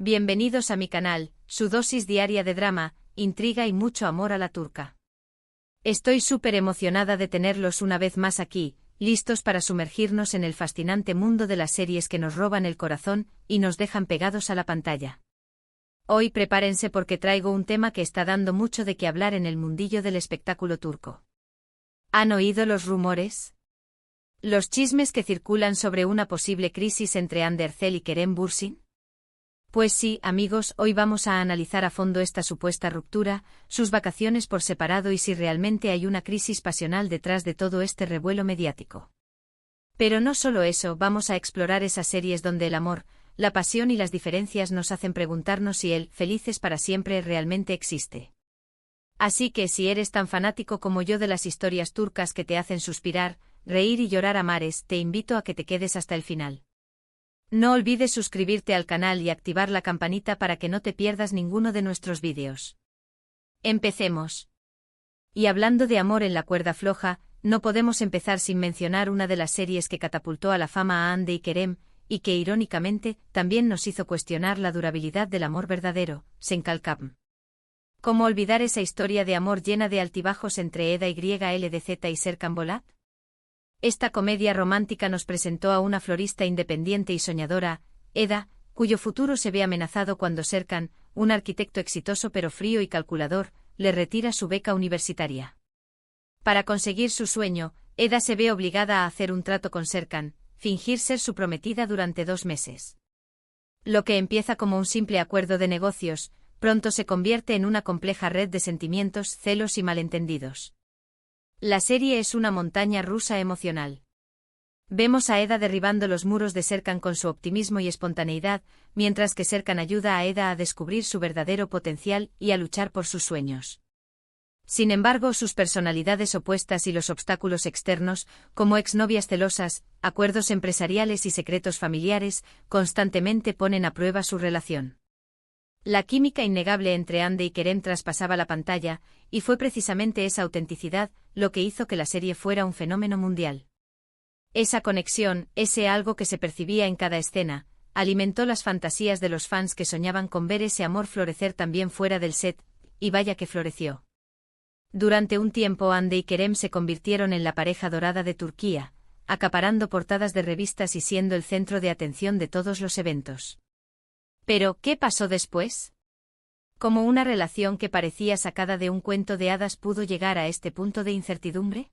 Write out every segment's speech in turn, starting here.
Bienvenidos a mi canal, su dosis diaria de drama, intriga y mucho amor a la turca. Estoy súper emocionada de tenerlos una vez más aquí, listos para sumergirnos en el fascinante mundo de las series que nos roban el corazón y nos dejan pegados a la pantalla. Hoy prepárense porque traigo un tema que está dando mucho de qué hablar en el mundillo del espectáculo turco. ¿Han oído los rumores? ¿Los chismes que circulan sobre una posible crisis entre Hande Erçel y Kerem Bürsin? Pues sí, amigos, hoy vamos a analizar a fondo esta supuesta ruptura, sus vacaciones por separado y si realmente hay una crisis pasional detrás de todo este revuelo mediático. Pero no solo eso, vamos a explorar esas series donde el amor, la pasión y las diferencias nos hacen preguntarnos si el felices para siempre realmente existe. Así que si eres tan fanático como yo de las historias turcas que te hacen suspirar, reír y llorar a mares, te invito a que te quedes hasta el final. No olvides suscribirte al canal y activar la campanita para que no te pierdas ninguno de nuestros vídeos. Empecemos. Y hablando de amor en la cuerda floja, no podemos empezar sin mencionar una de las series que catapultó a la fama a Hande y Kerem, y que irónicamente también nos hizo cuestionar la durabilidad del amor verdadero, Sen Kalkam. ¿Cómo olvidar esa historia de amor llena de altibajos entre Eda YLDZ y Serkan Bolat? Esta comedia romántica nos presentó a una florista independiente y soñadora, Eda, cuyo futuro se ve amenazado cuando Serkan, un arquitecto exitoso pero frío y calculador, le retira su beca universitaria. Para conseguir su sueño, Eda se ve obligada a hacer un trato con Serkan, fingir ser su prometida durante 2 meses. Lo que empieza como un simple acuerdo de negocios, pronto se convierte en una compleja red de sentimientos, celos y malentendidos. La serie es una montaña rusa emocional. Vemos a Eda derribando los muros de Serkan con su optimismo y espontaneidad, mientras que Serkan ayuda a Eda a descubrir su verdadero potencial y a luchar por sus sueños. Sin embargo, sus personalidades opuestas y los obstáculos externos, como exnovias celosas, acuerdos empresariales y secretos familiares, constantemente ponen a prueba su relación. La química innegable entre Hande y Kerem traspasaba la pantalla, y fue precisamente esa autenticidad lo que hizo que la serie fuera un fenómeno mundial. Esa conexión, ese algo que se percibía en cada escena, alimentó las fantasías de los fans que soñaban con ver ese amor florecer también fuera del set, y vaya que floreció. Durante un tiempo Hande y Kerem se convirtieron en la pareja dorada de Turquía, acaparando portadas de revistas y siendo el centro de atención de todos los eventos. Pero, ¿qué pasó después? ¿Cómo una relación que parecía sacada de un cuento de hadas pudo llegar a este punto de incertidumbre?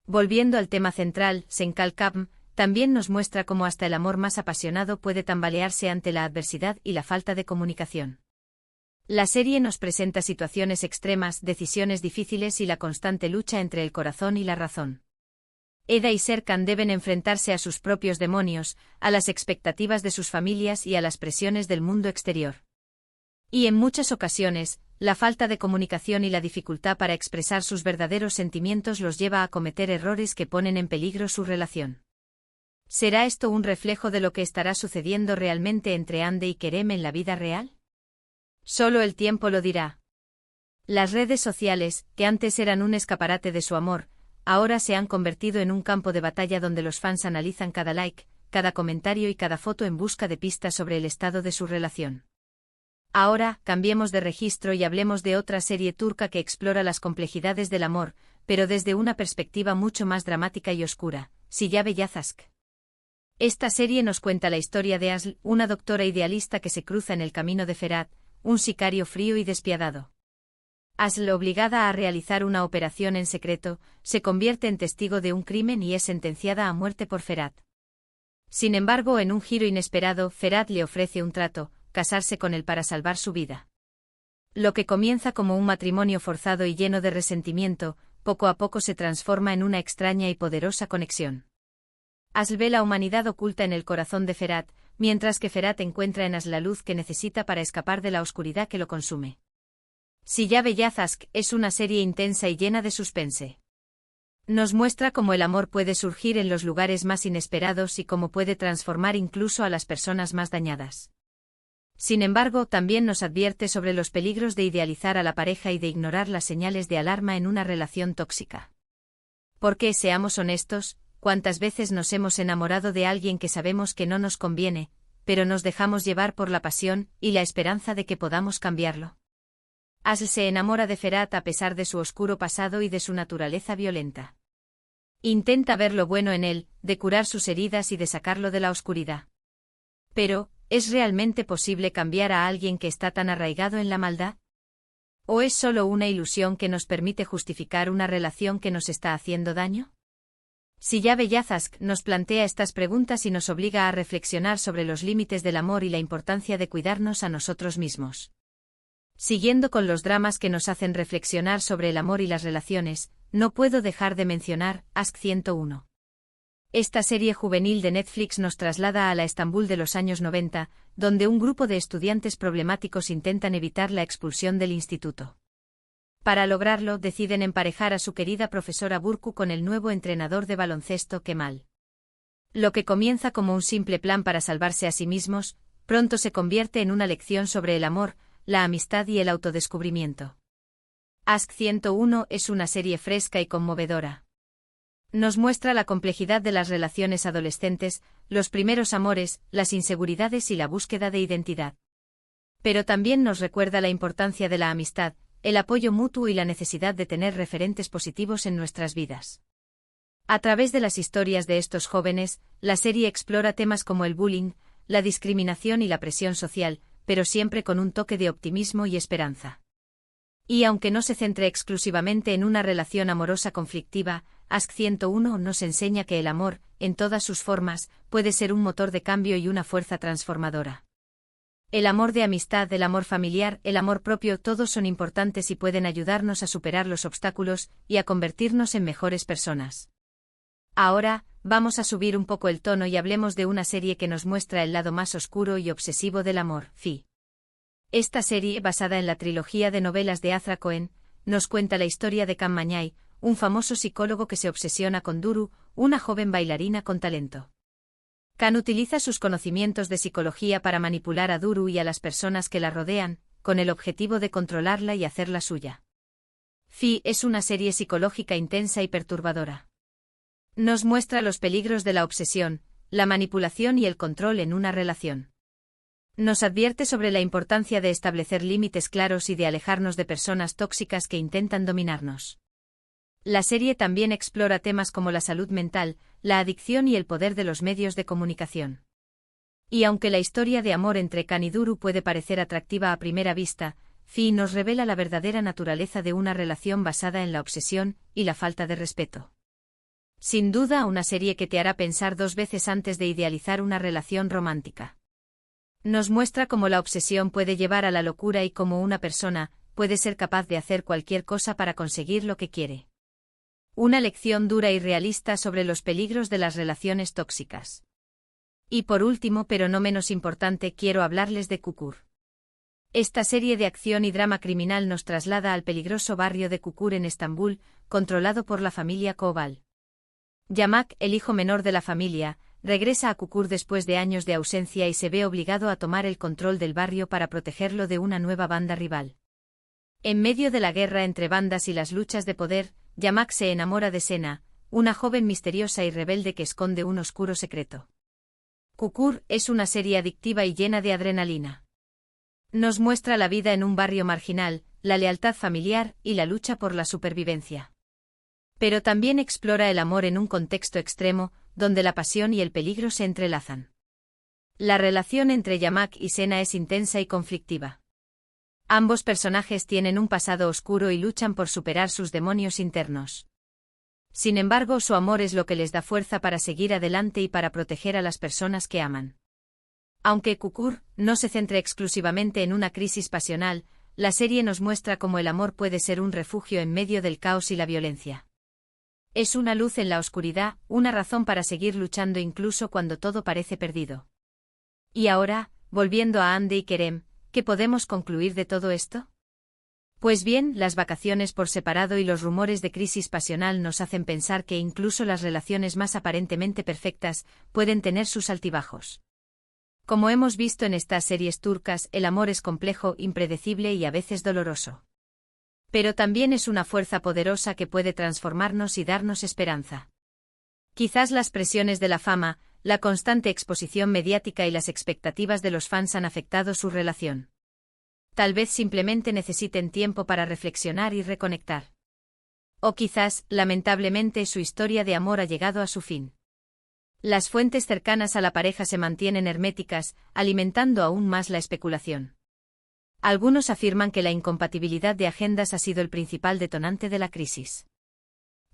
Volviendo al tema central, Sen Kalkam también nos muestra cómo hasta el amor más apasionado puede tambalearse ante la adversidad y la falta de comunicación. La serie nos presenta situaciones extremas, decisiones difíciles y la constante lucha entre el corazón y la razón. Eda y Serkan deben enfrentarse a sus propios demonios, a las expectativas de sus familias y a las presiones del mundo exterior. Y en muchas ocasiones, la falta de comunicación y la dificultad para expresar sus verdaderos sentimientos los lleva a cometer errores que ponen en peligro su relación. ¿Será esto un reflejo de lo que estará sucediendo realmente entre Hande y Kerem en la vida real? Solo el tiempo lo dirá. Las redes sociales, que antes eran un escaparate de su amor, ahora se han convertido en un campo de batalla donde los fans analizan cada like, cada comentario y cada foto en busca de pistas sobre el estado de su relación. Ahora, cambiemos de registro y hablemos de otra serie turca que explora las complejidades del amor, pero desde una perspectiva mucho más dramática y oscura, Silla Beyaz Aşk. Esta serie nos cuenta la historia de Aslı, una doctora idealista que se cruza en el camino de Ferhat, un sicario frío y despiadado. Aslı, obligada a realizar una operación en secreto, se convierte en testigo de un crimen y es sentenciada a muerte por Ferhat. Sin embargo, en un giro inesperado, Ferhat le ofrece un trato, casarse con él para salvar su vida. Lo que comienza como un matrimonio forzado y lleno de resentimiento, poco a poco se transforma en una extraña y poderosa conexión. Aslı ve la humanidad oculta en el corazón de Ferhat, mientras que Ferhat encuentra en Aslı la luz que necesita para escapar de la oscuridad que lo consume. Silla Beyaz Aşk es una serie intensa y llena de suspense. Nos muestra cómo el amor puede surgir en los lugares más inesperados y cómo puede transformar incluso a las personas más dañadas. Sin embargo, también nos advierte sobre los peligros de idealizar a la pareja y de ignorar las señales de alarma en una relación tóxica. Porque, seamos honestos, ¿cuántas veces nos hemos enamorado de alguien que sabemos que no nos conviene, pero nos dejamos llevar por la pasión y la esperanza de que podamos cambiarlo. Asl se enamora de Ferhat a pesar de su oscuro pasado y de su naturaleza violenta. Intenta ver lo bueno en él, de curar sus heridas y de sacarlo de la oscuridad. Pero, ¿es realmente posible cambiar a alguien que está tan arraigado en la maldad? ¿O es solo una ilusión que nos permite justificar una relación que nos está haciendo daño? Sillave Yazask nos plantea estas preguntas y nos obliga a reflexionar sobre los límites del amor y la importancia de cuidarnos a nosotros mismos. Siguiendo con los dramas que nos hacen reflexionar sobre el amor y las relaciones, no puedo dejar de mencionar Aşk 101. Esta serie juvenil de Netflix nos traslada a la Estambul de los años 90, donde un grupo de estudiantes problemáticos intentan evitar la expulsión del instituto. Para lograrlo, deciden emparejar a su querida profesora Burcu con el nuevo entrenador de baloncesto Kemal. Lo que comienza como un simple plan para salvarse a sí mismos, pronto se convierte en una lección sobre el amor, la amistad y el autodescubrimiento. Aşk 101 es una serie fresca y conmovedora. Nos muestra la complejidad de las relaciones adolescentes, los primeros amores, las inseguridades y la búsqueda de identidad. Pero también nos recuerda la importancia de la amistad, el apoyo mutuo y la necesidad de tener referentes positivos en nuestras vidas. A través de las historias de estos jóvenes, la serie explora temas como el bullying, la discriminación y la presión social, pero siempre con un toque de optimismo y esperanza. Y aunque no se centre exclusivamente en una relación amorosa conflictiva, Aşk 101 nos enseña que el amor, en todas sus formas, puede ser un motor de cambio y una fuerza transformadora. El amor de amistad, el amor familiar, el amor propio, todos son importantes y pueden ayudarnos a superar los obstáculos y a convertirnos en mejores personas. Ahora, vamos a subir un poco el tono y hablemos de una serie que nos muestra el lado más oscuro y obsesivo del amor, Fi. Esta serie, basada en la trilogía de novelas de Azra Cohen, nos cuenta la historia de Can Mañay, un famoso psicólogo que se obsesiona con Duru, una joven bailarina con talento. Can utiliza sus conocimientos de psicología para manipular a Duru y a las personas que la rodean, con el objetivo de controlarla y hacerla suya. Fi es una serie psicológica intensa y perturbadora. Nos muestra los peligros de la obsesión, la manipulación y el control en una relación. Nos advierte sobre la importancia de establecer límites claros y de alejarnos de personas tóxicas que intentan dominarnos. La serie también explora temas como la salud mental, la adicción y el poder de los medios de comunicación. Y aunque la historia de amor entre Can y Duru puede parecer atractiva a primera vista, Fi nos revela la verdadera naturaleza de una relación basada en la obsesión y la falta de respeto. Sin duda, una serie que te hará pensar dos veces antes de idealizar una relación romántica. Nos muestra cómo la obsesión puede llevar a la locura y cómo una persona puede ser capaz de hacer cualquier cosa para conseguir lo que quiere. Una lección dura y realista sobre los peligros de las relaciones tóxicas. Y por último, pero no menos importante, quiero hablarles de Kukur. Esta serie de acción y drama criminal nos traslada al peligroso barrio de Kukur en Estambul, controlado por la familia Koval. Yamak, el hijo menor de la familia, regresa a Kukur después de años de ausencia y se ve obligado a tomar el control del barrio para protegerlo de una nueva banda rival. En medio de la guerra entre bandas y las luchas de poder, Yamak se enamora de Sena, una joven misteriosa y rebelde que esconde un oscuro secreto. Kukur es una serie adictiva y llena de adrenalina. Nos muestra la vida en un barrio marginal, la lealtad familiar y la lucha por la supervivencia. Pero también explora el amor en un contexto extremo, donde la pasión y el peligro se entrelazan. La relación entre Yamak y Sena es intensa y conflictiva. Ambos personajes tienen un pasado oscuro y luchan por superar sus demonios internos. Sin embargo, su amor es lo que les da fuerza para seguir adelante y para proteger a las personas que aman. Aunque Kukur no se centre exclusivamente en una crisis pasional, la serie nos muestra cómo el amor puede ser un refugio en medio del caos y la violencia. Es una luz en la oscuridad, una razón para seguir luchando incluso cuando todo parece perdido. Y ahora, volviendo a Hande y Kerem, ¿qué podemos concluir de todo esto? Pues bien, las vacaciones por separado y los rumores de crisis pasional nos hacen pensar que incluso las relaciones más aparentemente perfectas pueden tener sus altibajos. Como hemos visto en estas series turcas, el amor es complejo, impredecible y a veces doloroso. Pero también es una fuerza poderosa que puede transformarnos y darnos esperanza. Quizás las presiones de la fama, la constante exposición mediática y las expectativas de los fans han afectado su relación. Tal vez simplemente necesiten tiempo para reflexionar y reconectar. O quizás, lamentablemente, su historia de amor ha llegado a su fin. Las fuentes cercanas a la pareja se mantienen herméticas, alimentando aún más la especulación. Algunos afirman que la incompatibilidad de agendas ha sido el principal detonante de la crisis.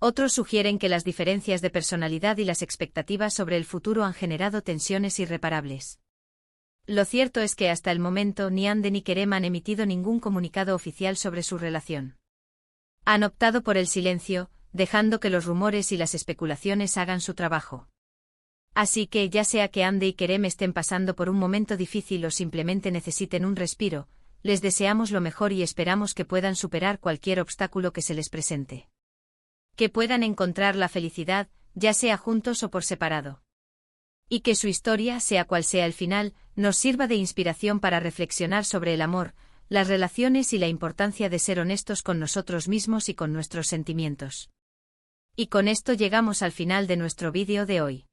Otros sugieren que las diferencias de personalidad y las expectativas sobre el futuro han generado tensiones irreparables. Lo cierto es que hasta el momento ni Hande ni Kerem han emitido ningún comunicado oficial sobre su relación. Han optado por el silencio, dejando que los rumores y las especulaciones hagan su trabajo. Así que, ya sea que Hande y Kerem estén pasando por un momento difícil o simplemente necesiten un respiro, les deseamos lo mejor y esperamos que puedan superar cualquier obstáculo que se les presente. Que puedan encontrar la felicidad, ya sea juntos o por separado. Y que su historia, sea cual sea el final, nos sirva de inspiración para reflexionar sobre el amor, las relaciones y la importancia de ser honestos con nosotros mismos y con nuestros sentimientos. Y con esto llegamos al final de nuestro vídeo de hoy.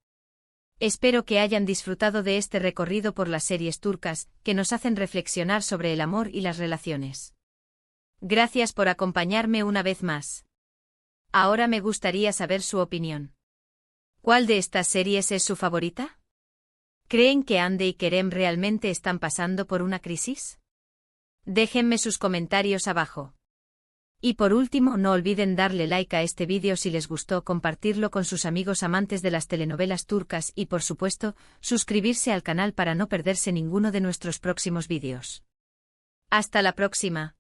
Espero que hayan disfrutado de este recorrido por las series turcas, que nos hacen reflexionar sobre el amor y las relaciones. Gracias por acompañarme una vez más. Ahora me gustaría saber su opinión. ¿Cuál de estas series es su favorita? ¿Creen que Hande y Kerem realmente están pasando por una crisis? Déjenme sus comentarios abajo. Y por último, no olviden darle like a este vídeo si les gustó, compartirlo con sus amigos amantes de las telenovelas turcas y, por supuesto, suscribirse al canal para no perderse ninguno de nuestros próximos vídeos. Hasta la próxima.